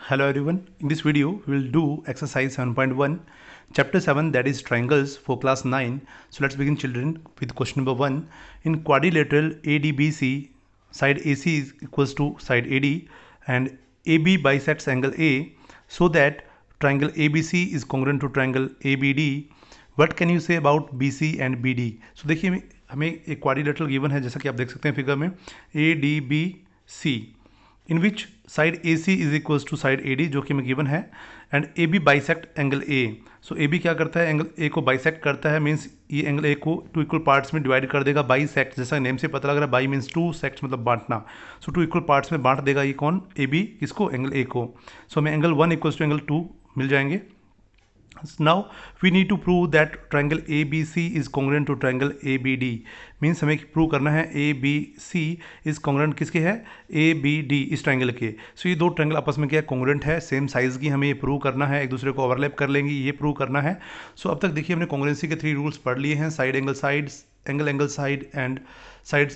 Hello everyone. In this video, we will do exercise 7.1, chapter 7, that is triangles for class 9. So let's begin, children, with question number 1. In quadrilateral ADBC, side AC is equals to side AD and AB bisects angle A so that triangle ABC is congruent to triangle ABD. What can you say about BC and BD? So देखिए हमें एक quadrilateral given है, जैसा कि आप देख सकते हैं फिगर में, ADBC in which side AC is equals to side AD, जो कि हमें गिवन है, and AB bisect angle A. So AB क्या करता है, एंगल A को बाइसेक्ट करता है, मीन्स ये एंगल A को टू इक्वल पार्ट्स में डिवाइड कर देगा. बाइसेक्ट, जैसा नेम से पता लग रहा है, बाई मीन्स टू, सेक्ट मतलब बांटना. सो टू इक्वल पार्ट्स में बांट देगा ये कौन, AB, किसको, एंगल A को. सो हमें एंगल 1 इक्वल्स टू एंगल 2 मिल जाएंगे. Now we need to prove that triangle ABC is congruent to triangle ABD. Means हमें प्रूव करना है ABC इज कॉन्ग्रेंट किसके है, ABD, इस ट्राइंगल के. सो ये दो ट्राइंगल आपस में क्या है, कॉन्ग्रेंट है, सेम साइज की. हमें ये प्रूव करना है, एक दूसरे को ओवरलैप कर लेंगे, ये प्रूव करना है. सो अब तक देखिए हमने कॉन्ग्रेंसी के 3 रूल्स पढ़ लिए हैं, side angle side, angle angle side and side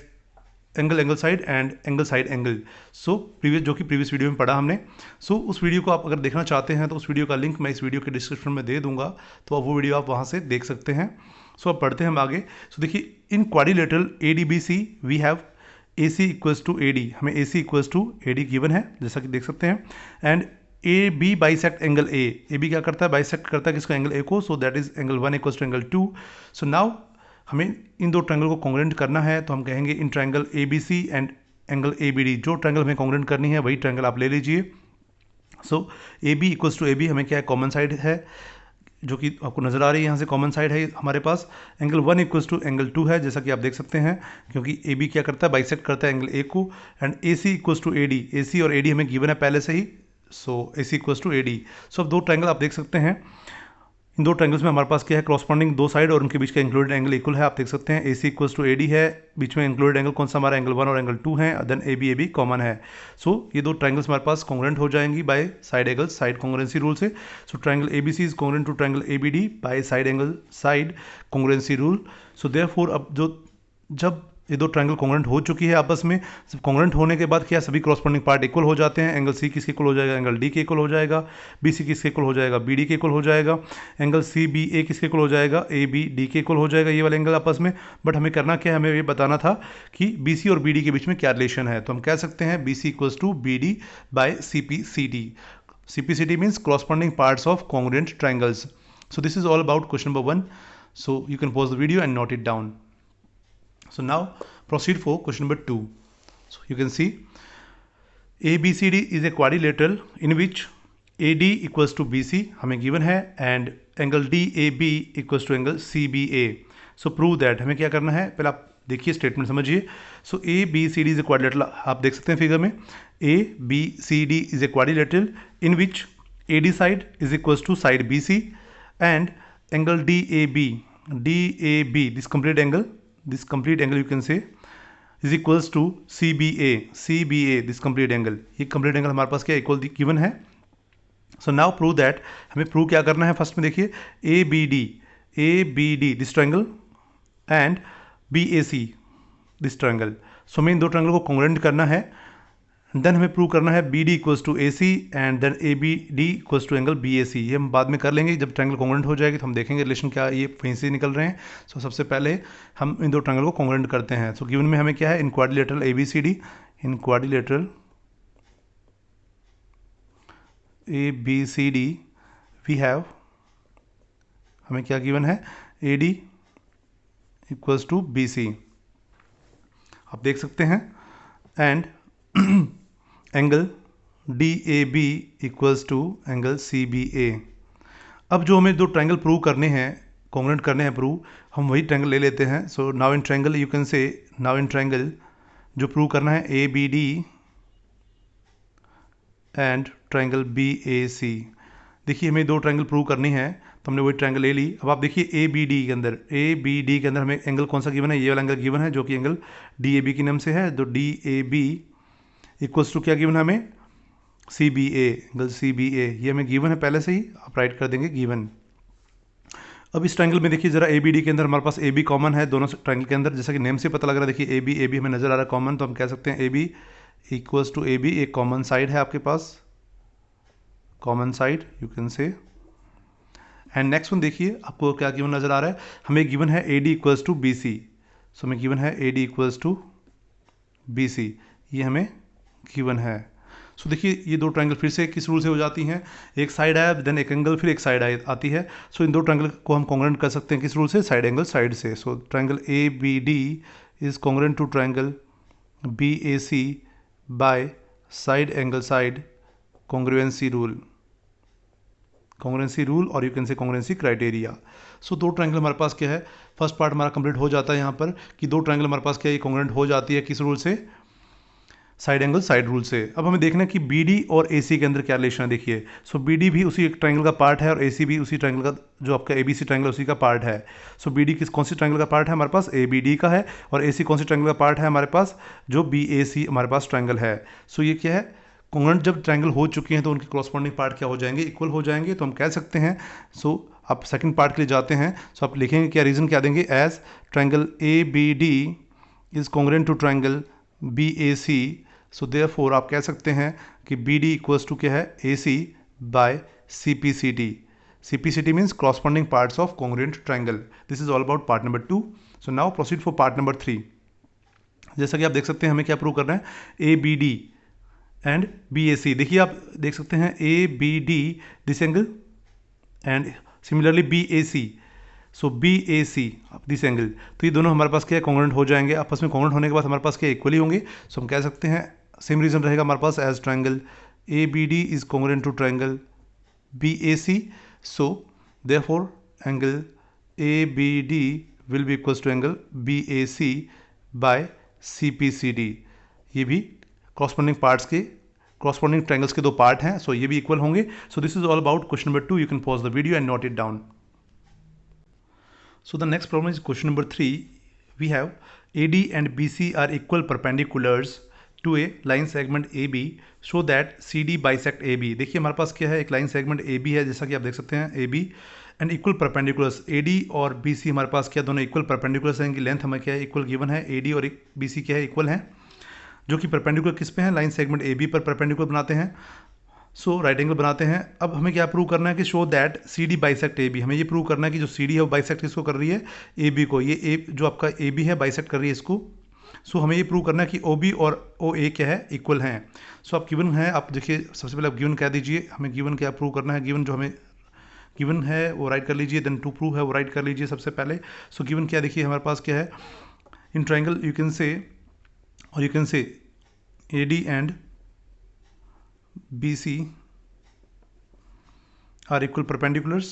angle angle side and angle side angle. So previous, जो कि प्रीवियस वीडियो में पढ़ा हमने. सो उस वीडियो को आप अगर देखना चाहते हैं तो उस वीडियो का लिंक मैं इस वीडियो के डिस्क्रिप्शन में दे दूंगा, तो अब वो वीडियो आप वहाँ से देख सकते हैं. सो अब पढ़ते हैं हम आगे. सो देखिए, in quadrilateral ADBC we have AC equals to AD. हमें AC equals to AD given है, जैसा कि देख सकते हैं. And AB bisect angle A. AB क्या करता है, बाइसेक्ट करता है किसको, एंगल A को. So that is angle 1 equals to angle 2. So now हमें इन दो ट्रायंगल को कॉन्ग्रेंट करना है, तो हम कहेंगे इन triangle ABC and angle ABD, जो ट्रायंगल हमें कॉन्ग्रेंट करनी है वही ट्रायंगल आप ले लीजिए. सो AB इक्वल्स टू AB हमें क्या है, कॉमन साइड है, जो कि आपको नजर आ रही है, यहाँ से कॉमन साइड है हमारे पास. एंगल 1 इक्वल्स टू एंगल 2 है, जैसा कि आप देख सकते हैं, क्योंकि AB क्या करता है, बाइसेक्ट करता है एंगल A को. And AC equals to AD. AC और AD हमें गिवन है पहले से ही. So AC equals to AD. So अब दो ट्रायंगल आप देख सकते हैं, इन दो ट्रायंगल्स में हमारे पास क्या है, क्रॉसपॉन्डिंग दो साइड और उनके बीच का इंक्लूडेड एंगल इक्वल है. आप देख सकते हैं AC इक्वल्स टू AD है, बीच में इंक्लूडेड एंगल कौन सा हमारा, एंगल 1 और एंगल 2 है, देन AB कॉमन है. सो ये दो ट्रायंगल्स हमारे पास कॉन्ग्रेंट हो जाएंगी by side angle side congruency rule से. So triangle ABC is congruent to triangle ABD by side angle side congruency rule. So therefore अब जब ये दो ट्रायंगल कॉन्ग्रेंट हो चुकी है आपस में, कॉन्ग्रेंट होने के बाद क्या, सभी क्रॉसपॉन्डिंग पार्ट इक्वल हो जाते हैं. एंगल C किसके इक्वल हो जाएगा, एंगल D के इक्वल हो जाएगा. BC किसके इक्वल हो जाएगा, BD के इक्वल हो जाएगा. एंगल CBA किसके इक्वल हो जाएगा, ABD के इक्वल हो जाएगा, ये वाले एंगल आपस में. बट हमें करना क्या है, हमें ये बताना था कि BC और BD के बीच में क्या रिलेशन है. तो हम कह सकते हैं BC equals to BD by CPCD. CPCD means corresponding parts of congruent triangles. So this is all about question number 1. So you can pause the video and note it down. So now proceed for question number 2. So you can see ABCD is a quadrilateral in which AD equals to BC हमें given है and angle DAB equals to angle CBA. So prove that. हमें क्या करना है, पहले आप देखिए statement समझिए. So ABCD is a quadrilateral, आप देख सकते हैं फिगर में, ABCD is a quadrilateral in which AD side is equals to side BC and angle DAB this complete angle you can say is equals to CBA this complete angle. ये complete angle हमारे पास क्या equal given है. So now prove that. हमें prove क्या करना है, first में देखिए ABD this triangle and BAC this triangle. So हमें इन दो ट्रायंगल को कॉन्ग्रेंट करना है. देन हमें प्रूव करना है BD equals to AC and then ABD equals to angle BAC. ये हम बाद में कर लेंगे, जब ट्रायंगल कॉन्ग्रेंट हो जाएगी तो हम देखेंगे रिलेशन क्या ये वहीं से निकल रहे हैं. सो सबसे पहले हम इन दो ट्रायंगल को कॉन्ग्रेंट करते हैं. सो गिवन में हमें क्या है, in quadrilateral ABCD, in quadrilateral ABCD we have, हमें क्या गिवन है, AD इक्वल्स टू BC, आप देख सकते हैं, and angle DAB equals to angle CBA. अब जो हमें दो ट्रायंगल प्रूव करने हैं, कॉन्ग्रेंट करने हैं प्रूव, हम वही ट्रायंगल ले लेते हैं. So now in triangle you can से, नाउ इन ट्रायंगल जो प्रूव करना है ABD एंड ट्रायंगल BAC. देखिए हमें दो ट्रायंगल प्रूव करनी है, तो हमने वही ट्रायंगल ले ली. अब आप देखिए ABD के अंदर हमें एंगल कौन सा गिवन है, ये वाला एंगल गिवन है, जो कि एंगल DAB के नाम से है. तो DAB इक्वल्स टू क्या गिवन है हमें, CBA, एंगल CBA. ये हमें गिवन है पहले से ही, आप राइट कर देंगे गिवन. अब इस ट्रायंगल में देखिए जरा ABD के अंदर हमारे पास AB कॉमन है दोनों ट्रायंगल के अंदर, जैसा कि नेम से पता लग रहा है. देखिए AB हमें नजर आ रहा है कॉमन, तो हम कह सकते हैं AB इक्वल्स टू AB एक कॉमन साइड है आपके पास. Common side you can say. And next one देखिए आपको क्या गिवन नजर आ रहा है, हमें गिवन है AD इक्वल्स टू BC। सो हमें गिवन है AD इक्वल्स टू BC, ये हमें गिवन है। सो देखिए ये दो ट्रायंगल फिर से किस रूल से हो जाती हैं, एक साइड है देन एक एंगल फिर एक साइड आती है। सो इन दो ट्रायंगल को हम कॉन्ग्रुएंट कर सकते हैं किस रूल से, साइड एंगल साइड से। So triangle ABD is congruent to triangle BAC by side angle side congruency rule और you can say congruency criteria. So दो ट्रायंगल हमारे पास क्या है, फर्स्ट पार्ट हमारा कंप्लीट हो जाता है यहाँ पर कि दो ट्रायंगल हमारे पास क्या है, कॉन्ग्रुएंट हो जाती है किस रूल से, साइड एंगल साइड रूल से। अब हमें देखना है कि BD और AC के अंदर क्या रिलेशन है। देखिए सो BD भी उसी एक ट्रायंगल का पार्ट है और AC भी उसी ट्रायंगल का, जो आपका ABC ट्रायंगल उसी का पार्ट है। सो BD कौन सी ट्रायंगल का पार्ट है हमारे पास, ABD का है, और AC कौन सी ट्रायंगल का पार्ट है हमारे पास, जो BAC हमारे पास ट्रायंगल है। सो ये क्या है, कॉन्ग्रुएंट जब ट्रायंगल हो चुके हैं तो उनके कॉरस्पॉन्डिंग पार्ट क्या हो जाएंगे, इक्वल हो जाएंगे। तो हम कह सकते हैं, सो आप सेकंड पार्ट के लिए जाते हैं, सो आप लिखेंगे क्या, रीजन क्या देंगे, as triangle ABD is congruent to triangle BAC। So therefore आप कह सकते हैं कि BD इक्वल्स टू क्या है, AC by CPCT। CPCT means corresponding parts of congruent triangle. This is all about part number 2। So now proceed for part number 3। जैसा कि आप देख सकते हैं हमें क्या प्रूव करना है, ABD एंड BAC। देखिए आप देख सकते हैं ABD this angle and similarly BAC। So BAC this angle, तो ये दोनों हमारे पास क्या है, कॉन्ग्रुएंट हो जाएंगे आपस में। कॉन्ग्रुएंट होने के बाद हमारे पास क्या इक्वली होंगे। सो हम कह सकते हैं सेम रीजन रहेगा हमारे पास, as triangle ABD is congruent to triangle BAC। So therefore angle ABD will be equals to angle BAC by CPCD। ये भी कॉरस्पॉन्डिंग पार्ट्स के, कॉरस्पॉन्डिंग ट्रायंगल्स के दो पार्ट हैं, सो ये भी इक्वल होंगे। So this is all about question number 2। You can pause the video and note it down. So the next problem is question number 3. We have AD and BC are equal perpendiculars to a line segment AB so that CD bisect AB। देखिए हमारे पास क्या है, एक line segment AB है जैसा कि आप देख सकते हैं AB and equal perpendiculars. AD और BC हमारे पास क्या, दोनों इक्वल परपेंडिकुलर्स हैं कि लेंथ हमें क्या है, इक्वल गिवन है। AD और BC क्या है, इक्वल हैं, जो कि परपेंडिकुलर किस पे हैं, लाइन सेगमेंट AB पर परपेंडिकुलर बनाते हैं। सो राइट एंगल बनाते हैं। अब हमें क्या प्रूव करना है कि show that CD bisect AB। हमें ये प्रूव करना है कि जो CD है वो बाइसेक्ट किसको कर रही है, AB को। ये जो आपका AB है बाइसेक्ट कर रही है इसको। सो हमें ये प्रूव करना है कि OB और OA क्या है, इक्वल हैं। सो आप गिवन है, आप देखिए सबसे पहले आप गिवन कह दीजिए, हमें गिवन क्या प्रूव करना है। गिवन जो हमें गिवन है वो राइट कर लीजिए, देन टू प्रूव है वो राइट कर लीजिए सबसे पहले। सो गिवन क्या, देखिए हमारे पास क्या है, इन ट्राइंगल यू कैन से, और यू कैन से AD and BC are equal perpendiculars,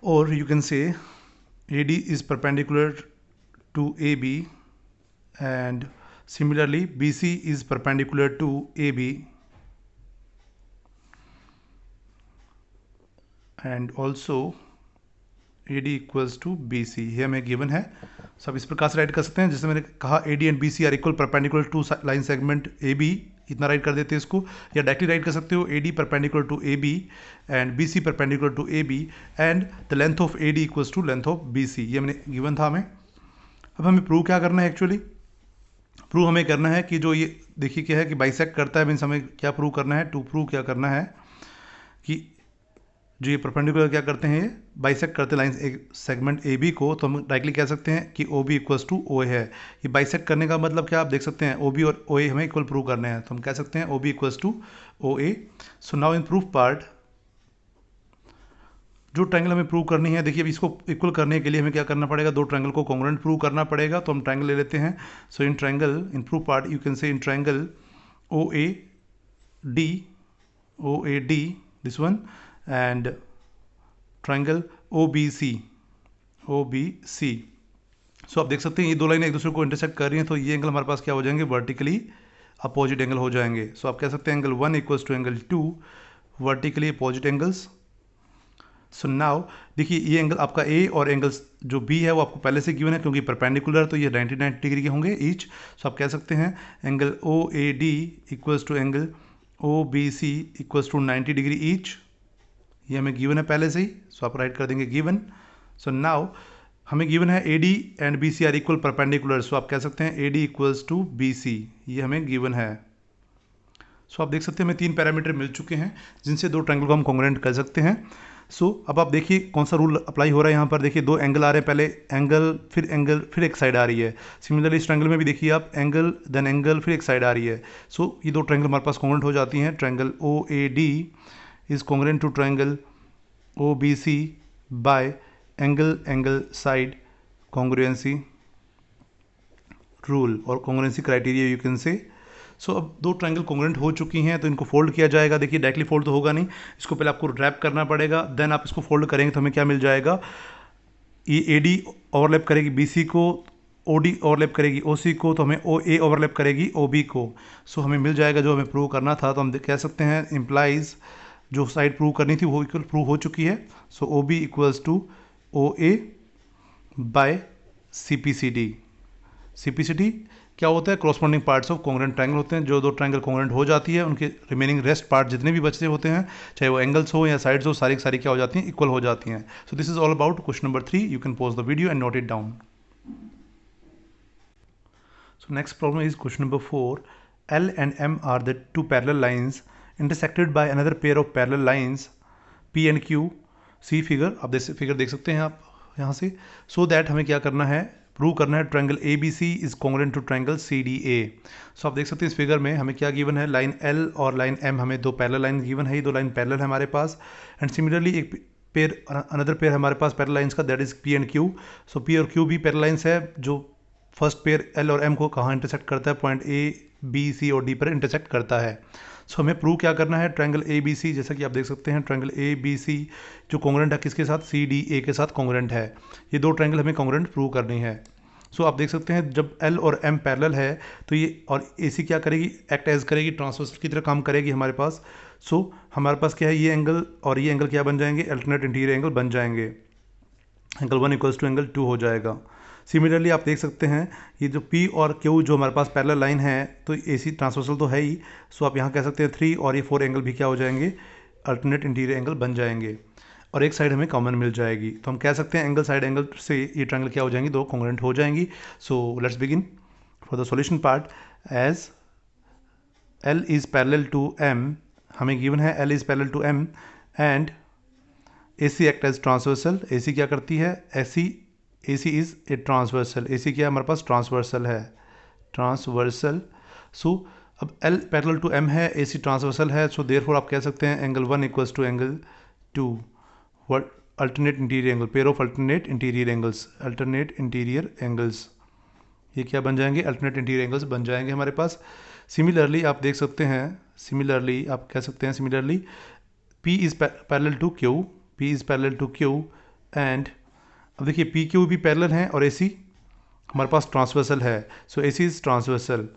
or you can say AD is perpendicular to AB and similarly BC is perpendicular to AB and also AD equals to BC। ये हमें given है। सब इस प्रकार से right कर सकते हैं, जैसे मैंने कहा AD and BC are equal perpendicular to line segment AB, इतना राइट कर देते हैं इसको। या डायरेक्टली राइट कर सकते हो AD perpendicular to AB and BC perpendicular to AB and the length of AD equals to length of BC। ये हमने गिवन था हमें। अब हमें प्रूव क्या करना है, एक्चुअली प्रूव हमें करना है कि जो ये देखिए क्या है कि बाइसेक्ट करता है, मीन्स हमें क्या प्रूव करना है, टू प्रूव क्या करना है कि जो ये परपेंडिकुलर क्या करते हैं, ये बाइसेक्ट करते लाइन एक सेगमेंट AB को। तो हम डायरेक्टली कह सकते हैं कि OB इक्वल्स टू OA है। ये बाइसेक्ट करने का मतलब क्या, आप देख सकते हैं OB और OA हमें इक्वल प्रूव करने हैं, तो हम कह सकते हैं OB equals to OA। So now in proof part, जो ट्रायंगल हमें प्रूव करनी है, देखिए अब इसको इक्वल करने के लिए हमें क्या करना पड़ेगा, दो ट्रायंगल को कॉन्ग्रुएंट प्रूव करना पड़ेगा। तो हम ट्रायंगल ले लेते हैं। So in triangle in proof part you can say in triangle OAD this one and triangle OBC। सो आप देख सकते हैं ये दो लाइनें एक दूसरे को इंटरसेक्ट कर रही हैं, तो ये एंगल हमारे पास क्या हो जाएंगे, वर्टिकली अपोजिट एंगल हो जाएंगे। सो आप कह सकते हैं angle 1 equals to angle 2 vertically opposite angles. So now देखिए ये एंगल आपका A और एंगल जो B है वो आपको पहले से गिवन है, क्योंकि परपेंडिकुलर तो ये 99 डिग्री के होंगे ईच। सो आप कह सकते हैं angle OAD equals to angle OBC equals to 90 degree each. ये हमें गिवन है पहले से ही, सो आप राइट कर देंगे गिवन। सो नाउ हमें गिवन है AD and BC are equal perpendicular, so आप कह सकते हैं AD इक्वल्स टू BC, ये हमें गिवन है। सो आप देख सकते हैं हमें 3 पैरामीटर मिल चुके हैं जिनसे दो ट्रायंगल को हम कॉन्ग्रुएंट कर सकते हैं। सो अब आप देखिए कौन सा रूल अप्लाई हो रहा है यहाँ पर। देखिए दो एंगल आ रहे हैं, पहले एंगल फिर एक साइड आ रही है। सिमिलरली इस ट्रायंगल में भी देखिए आप एंगल देन एंगल फिर एक साइड आ रही है। सो ये दो ट्रायंगल हमारे पास कॉन्ग्रुएंट हो जाती हैं। Triangle OAD is congruent to triangle OBC by angle side congruency rule और congruency criteria you can say. So अब दो ट्रायंगल कॉन्ग्रुएंट हो चुकी हैं तो इनको फोल्ड किया जाएगा। देखिए डायरेक्टली फोल्ड तो होगा नहीं, इसको पहले आपको रैप करना पड़ेगा, देन आप इसको फोल्ड करेंगे तो हमें क्या मिल जाएगा, ये AD ओवरलैप करेगी BC को, OD ओवरलैप करेगी OC को, तो हमें OA ओवरलैप करेगी OB को। सो हमें मिल जाएगा जो हमें प्रूव करना था। तो हम कह सकते हैं इम्प्लाइज जो साइड प्रूव करनी थी वो इक्वल प्रूव हो चुकी है। So OB equals to OA by CPCD क्या होता है, corresponding parts of congruent triangle होते हैं। जो दो ट्रायंगल कॉन्ग्रुएंट हो जाती है उनके रिमेनिंग रेस्ट पार्ट जितने भी बचे होते हैं, चाहे वो एंगल्स हो या साइड्स हो, सारी सारी क्या हो जाती हैं, इक्वल हो जाती हैं। सो this is all about question number 3। You can pause the video and note it down. So next problem is question number 4. L and M are the two parallel lines intersected by another pair of parallel lines P and Q. See figure, आप figure देख सकते हैं आप यहाँ से। So that हमें क्या करना है, प्रूव करना है triangle ABC is congruent to triangle CDA। So आप देख सकते हैं इस फिगर में हमें क्या गिवन है, लाइन L और लाइन M, हमें दो पैरेलल लाइन गिवन है, ये दो लाइन पैरेलल है हमारे पास। एंड सिमिलरली एक पेयर अनदर पेयर हमारे पास पैरेलल लाइंस का, that is P and Q। So P और Q भी पैरेलल लाइंस है। जो फर्स्ट पेयर L और M को कहाँ इंटरसेक्ट करता है, पॉइंट A B C और D पर इंटरसेक्ट करता है। सो हमें प्रूव क्या करना है, ट्रायंगल ABC, जैसा कि आप देख सकते हैं ट्रायंगल ABC जो कॉन्ग्रुएंट है किसके साथ, CDA के साथ कॉन्ग्रुएंट है। ये दो ट्रायंगल हमें कॉन्ग्रुएंट प्रूव करनी है। सो आप देख सकते हैं जब L और M पैरेलल है तो ये और AC क्या करेगी, एक्ट एज करेगी, ट्रांसवर्सल की तरह काम करेगी हमारे पास। सो हमारे पास क्या है, ये एंगल और ये एंगल क्या बन जाएंगे, अल्टरनेट इंटीरियर एंगल बन जाएंगे। एंगल 1 इक्वल्स टू एंगल 2 हो जाएगा। सिमिलरली आप देख सकते हैं ये जो P और Q जो हमारे पास पैरेलल लाइन है तो AC ट्रांसवर्सल तो है ही। सो आप यहाँ कह सकते हैं 3 और ये 4 एंगल भी क्या हो जाएंगे, अल्टरनेट इंटीरियर एंगल बन जाएंगे और एक साइड हमें कॉमन मिल जाएगी। तो हम कह सकते हैं एंगल साइड एंगल से ये ट्रायंगल क्या हो जाएंगी, दो कॉन्ग्रुएंट हो जाएंगी। So let's begin for the solution part. As L is parallel to M, हमें गिवन है L is parallel to M and AC act as transversal. AC क्या करती है, AC is a transversal. AC क्या है हमारे पास, ट्रांसवर्सल है, transversal. So अब L पैरेलल टू M है, AC ट्रांसवर्सल है। सो देयरफॉर आप कह सकते हैं angle 1 equals to angle 2, what alternate interior angle, pair of alternate interior angles, alternate interior angles, ये क्या बन जाएंगे, अल्टरनेट इंटीरियर एंगल्स बन जाएंगे हमारे पास। सिमिलरली आप देख सकते हैं, सिमिलरली आप कह सकते हैं, similarly P is parallel to Q, P is parallel to Q and अब देखिए PQ भी पैरेलल हैं और AC हमारे पास ट्रांसवर्सल है। सो AC is transversal,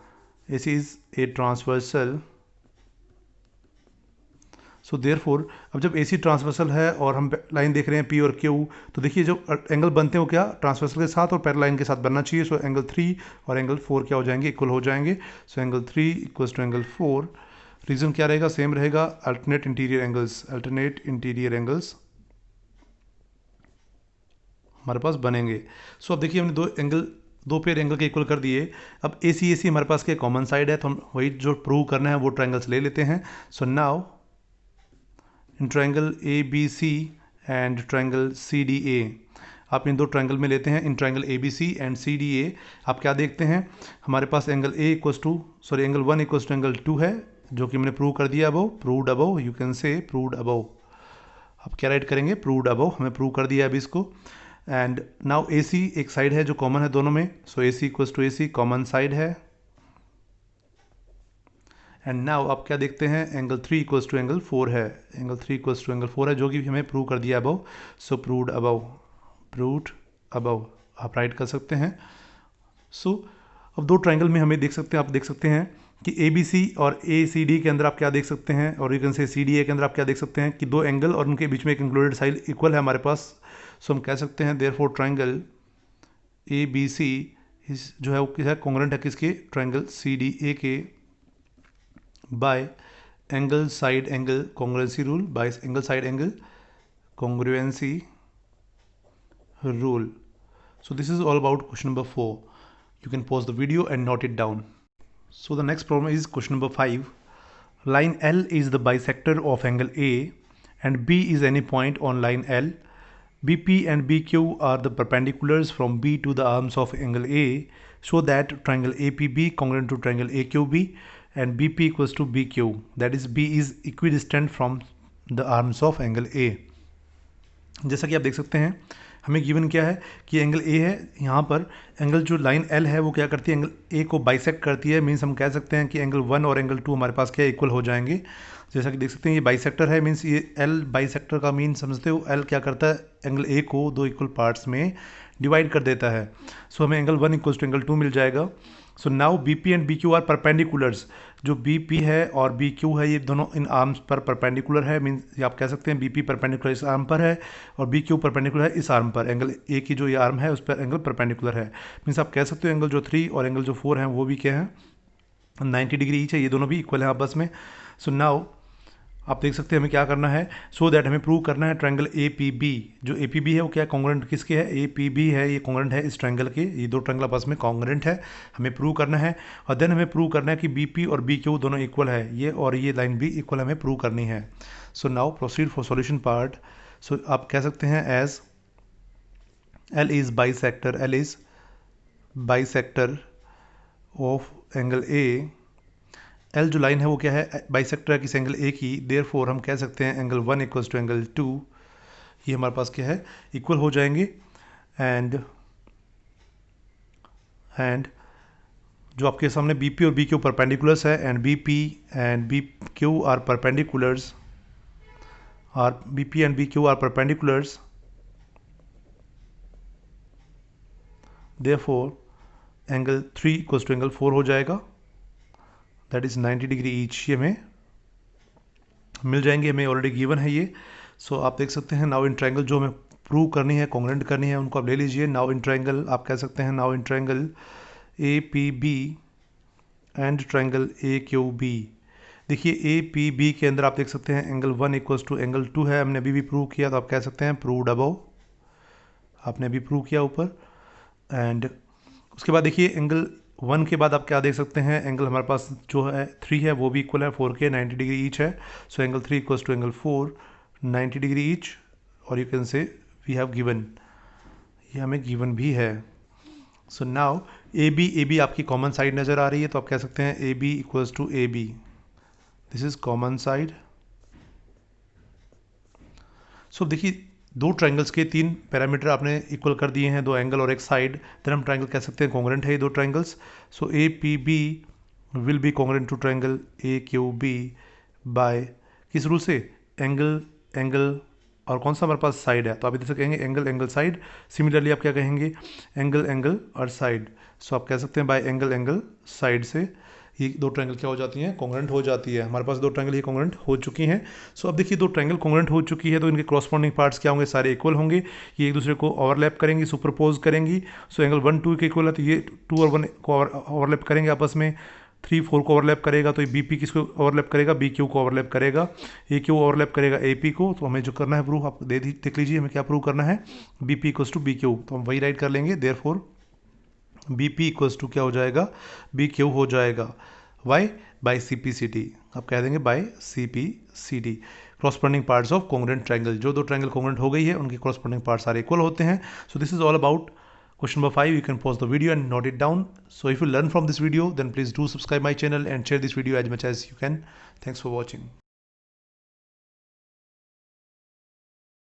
AC is a transversal. So therefore अब जब AC ट्रांसवर्सल है और हम लाइन देख रहे हैं P और Q, तो देखिए जो एंगल बनते हैं वो क्या ट्रांसवर्सल के साथ और पैरेलल लाइन के साथ बनना चाहिए। सो एंगल 3 और एंगल 4 क्या हो जाएंगे, इक्वल हो जाएंगे। So angle 3 equals to angle 4। Reason क्या रहेगा, सेम रहेगा, alternate interior angles, alternate interior angles हमारे पास बनेंगे। सो अब देखिए हमने दो पेयर एंगल के इक्वल कर दिए। अब AC हमारे पास क्या कॉमन साइड है, तो हम वही जो प्रूव करना है वो ट्रायंगल्स ले लेते हैं। So now in triangle ABC and triangle CDA, आप इन दो ट्रायंगल में लेते हैं, in triangle ABC and CDA आप क्या देखते हैं, हमारे पास angle angle 1 equals to angle 2 है, जो कि मैंने प्रूव कर दिया above, proved above, you can say proved above. आप क्या राइट करेंगे, प्रूव्ड अबव, हमें प्रूव कर दिया अभी इसको। एंड नाउ AC एक साइड है जो कॉमन है दोनों में। So AC equals to AC, common side है। एंड नाउ आप क्या देखते हैं, एंगल 3 इक्वल्स टू एंगल 4 है, एंगल 3 इक्वल्स टू एंगल 4 है, जो कि हमें प्रूव कर दिया अबव। सो प्रूव्ड अबव, प्रूव्ड अबव आप राइट कर सकते हैं। सो अब दो ट्रायंगल में हमें देख सकते हैं, आप देख सकते हैं कि ABC और ACD के अंदर आप क्या देख सकते हैं, और यू कैन से CDA के अंदर आप क्या देख सकते हैं कि दो एंगल और उनके बीच में एक इंक्लूडेड साइड इक्वल है हमारे पास। सो हम कह सकते हैं देयरफॉर ट्रायंगल ABC जो है वो किस है, कॉन्ग्रुएंट है किसके, ट्रायंगल CDA के, bye angle side angle congruency rule, bye angle side angle congruency rule. So this is all about question number 4. You can pause the video and note it down. So the next problem is question number 5. Line L is the bisector of angle A and B is any point on line L. BP and BQ are the perpendiculars from B to the arms of angle A. Show that triangle APB congruent to triangle AQB and BP equals to BQ. That is B is equidistant from the arms of angle A. जैसा कि आप देख सकते हैं हमें given क्या है कि एंगल ए है, यहाँ पर एंगल जो लाइन एल है वो क्या करती है, एंगल ए को बाइसेक्ट करती है। मीन्स हम कह सकते हैं कि एंगल 1 और एंगल 2 हमारे पास क्या इक्वल हो जाएंगे। जैसा कि देख सकते हैं ये बाइसेक्टर है, मीन्स ये एल बाइसेक्टर का मीन समझते हो, एल क्या करता है एंगल ए को दो इक्वल पार्ट्स में डिवाइड कर देता है। सो हमें एंगल 1 इक्वल्स टू एंगल 2 मिल जाएगा। So now B P and B Q are perpendiculars. जो बी पी है और बी क्यू है ये दोनों इन आर्म्स पर परपेंडिकुलर है। मीन्स आप कह सकते हैं बी पी परपेंडिकुलर इस आर्म पर है और बी क्यू परपेंडिकुलर है इस आर्म पर। एंगल ए की जो ये आर्म है उस पर एंगल परपेंडिकुलर है। मीन्स आप कह सकते हो एंगल जो 3 और एंगल जो 4 हैं वो भी क्या है 90 डिग्री ईच है, ये दोनों भी इक्वल है आपस में। सो नाउ आप देख सकते हैं हमें क्या करना है, सो दैट हमें प्रूव करना है ट्रायंगल ए पी बी। जो ए पी बी है वो क्या कॉन्ग्रुएंट किसके है, ए पी बी है, ये कॉन्ग्रुएंट है इस ट्रायंगल के। ये दो ट्रायंगल आपस में कॉन्ग्रुएंट है, हमें प्रूव करना है। और देन हमें प्रूव करना है कि बी पी और बी क्यू दोनों इक्वल है, ये और ये लाइन भी इक्वल हमें प्रूव करनी है। So now proceed for solution part. So आप कह सकते हैं as L is bisector, L is bisector of angle A. L जो लाइन है वो क्या है बाइसेक्टर है किस एंगल ए की, देयरफॉर हम कह सकते हैं एंगल 1 इक्वल्स टू एंगल 2, ये हमारे पास क्या है इक्वल हो जाएंगे। एंड जो आपके सामने बी पी और बी क्यू परपेंडिकुलर्स है and B P and B Q are perpendiculars, are B P and B Q are perpendiculars, therefore angle 3 equals to angle 4 हो जाएगा। दैट इज़ 90 डिग्री ईच, ये हमें मिल जाएंगे, हमें ऑलरेडी गिवन है ये। सो आप देख सकते हैं नाउ इन ट्रायंगल जो हमें प्रूव करनी है कॉन्ग्रुएंट करनी है उनको आप ले लीजिए। नाउ इन ट्रायंगल आप कह सकते हैं now in triangle A P B and triangle A Q B. देखिए ए पी बी के अंदर आप देख सकते हैं एंगल 1 इक्वल्स टू एंगल 2 है, हमने अभी भी प्रूव किया, तो आप कह सकते हैं प्रूव्ड अबव, आपने अभी प्रूव किया ऊपर। एंड उसके बाद देखिए एंगल 1 के बाद आप क्या देख सकते हैं एंगल हमारे पास जो है 3 है वो भी इक्वल है 4 के, 90 डिग्री ईच है। So angle 3 equals to angle 4 90 degree each, और you can say we have given, ये हमें गिवन भी है। सो नाउ ए बी आपकी कॉमन साइड नज़र आ रही है, तो आप कह सकते हैं A B equals to A B, this is common side. So देखिए दो ट्रायंगल्स के 3 पैरामीटर आपने इक्वल कर दिए हैं, 2 एंगल और एक साइड, देन हम ट्रायंगल कह सकते हैं कॉन्ग्रुएंट है ये दो triangles. So A P B will be congruent to triangle A Q B by किस रूल से, एंगल एंगल और कौन सा हमारे पास साइड है, तो आप इधर से कहेंगे एंगल एंगल साइड। सिमिलरली आप क्या कहेंगे एंगल एंगल और साइड। सो आप कह सकते हैं बाय एंगल एंगल साइड से ये दो ट्रायंगल क्या हो जाती हैं कॉन्ग्रुएंट हो जाती है। हमारे पास दो ट्रायंगल ये कॉन्ग्रुएंट हो चुकी हैं। सो अब देखिए दो ट्रायंगल कॉन्ग्रुएंट हो चुकी है तो इनके कॉरस्पॉन्डिंग पार्ट्स क्या होंगे, सारे इक्वल होंगे, ये एक दूसरे को ओवरलैप करेंगी, सुपरपोज करेंगी। सो एंगल 1 2 के इक्वल है तो ये 2 और 1 को ओवरलैप करेंगे आपस में, 3 4 को ओवरलैप करेगा तो ये बी पी किसको ओवरलैप करेगा, बी क्यू को ओवरलैप करेगा, ए क्यू ओवरलैप करेगा ए पी को। तो हमें जो करना है प्रूफ आप देख लीजिए हमें क्या प्रूव करना है, B P equals to B Q, तो हम वही राइट कर लेंगे, therefore B P equals to क्या हो जाएगा बी क्यू हो जाएगा। Why by C P C T, आप कह देंगे by C P C T. Corresponding parts of congruent triangle, जो दो ट्रायंगल कॉन्ग्रुएंट हो गई है उनके कॉरस्पॉन्डिंग पार्ट्स सारे इक्वल होते हैं। सो this is all about question number 5. You can pause the video and note it down. So if you learn from this video then please do subscribe my channel and share this video as much as you can. Thanks for watching.